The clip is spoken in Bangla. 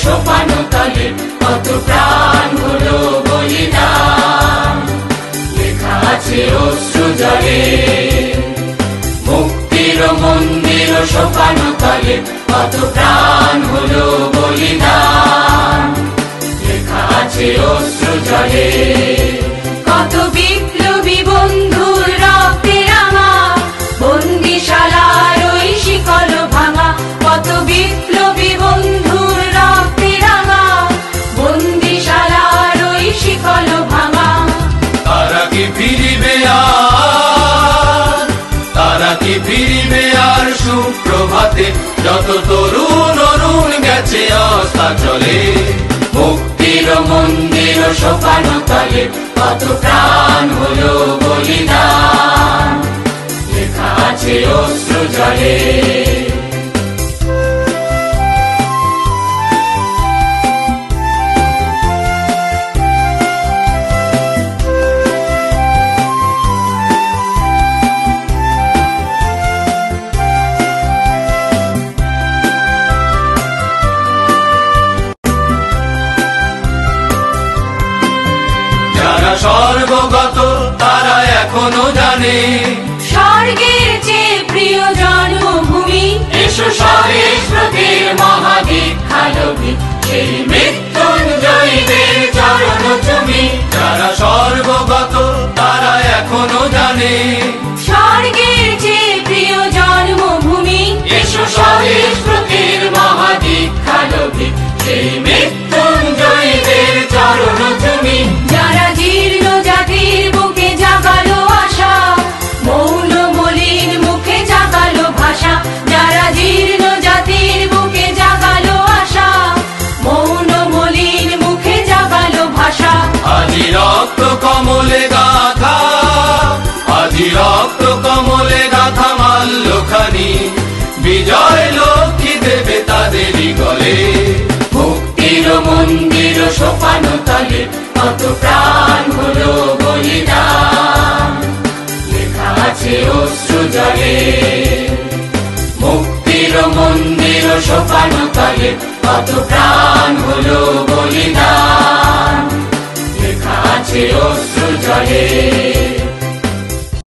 সোপানো তলে কত প্রাণ হলো বলিদান, লেখা আছে অশ্রু জলে। মুক্তির মন্দির সোপানো তলে কত প্রাণ হলো বলিদান, লেখা আছে অশ্রু জলে। কত বিপ্লবী বন্ধুর রক্তে রাঙা বন্দিশালার ওই শিকল ভাঙা, কত বিপ্লবী বন্ধুর রক্তে রাঙা বন্দিশালার ওই শিকল ভাঙা। তারা কি ফিরিবে আর, তারা কি ফিরিবে আর সুপ্রভাতে, যত তরুণ অরুণ গেছে আস্থা চলে। মুক্তির মন্দির সোপানো তলে কত প্রাণ হলো বলিদান, লেখা আছে অশ্রু জলে। যারা স্বর্গগত তারা এখনো জানে স্বর্গের চেয়ে প্রিয় জন্মভূমি, এসো স্বদেশ ব্রতের মহাদীক্ষালোভী, সেই মৃত্যুঞ্জয়ীদের চরণ চুমি। যারা স্বর্গগত তারা এখনো জানে স্বর্গের চেয়ে প্রিয় জন্মভূমি, এসো স্বদেশ ব্রতের মহাদীক্ষালোভী, সেই মৃত্যুঞ্জয়ীদের চরণ চুমি। যারা জীর্ণ জাতির বুকে জাগালো আশা, মৌন মলিন মুখে জাগালো ভাষা, যারা জীর্ণ জাতির বুকে জাগালো আশা, মৌন মলিন মুখে জাগালো ভাষা। আজি রক্ত কমলে গাথা, আজি রক্ত কমলে গাথা মাল্যখানি, বিজয় লক্ষ্মী দেবে তাদেরই গলে। মুক্তির মন্দির সোপানো তলে কত প্রাণ হলো বলিদান, লেখা আছে অশ্রু জলে। মুক্তির মন্দির সোপানো তলে কত প্রাণ হলো বলিদান, লেখা আছে অশ্রু জলে।